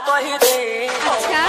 कहि दे। अच्छा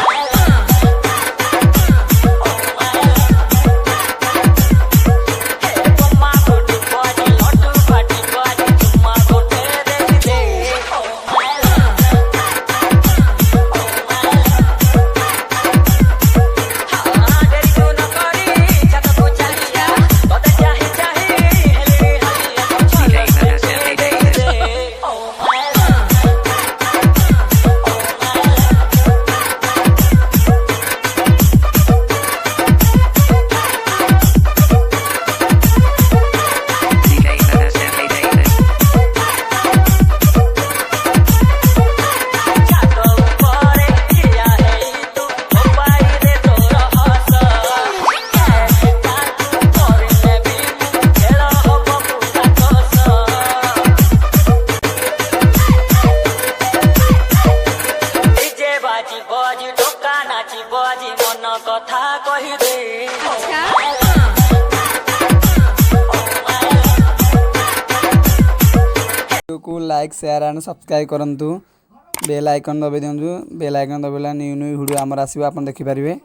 मन कथा कहि दे। अच्छा वीडियो को लाइक शेयर एंड सब्सक्राइब करंतु बेल आइकन दबाई दिंतु बेल आइकन दबाइला न्यू न्यू वीडियो आमर आसीबा आपन देखि पारिबे।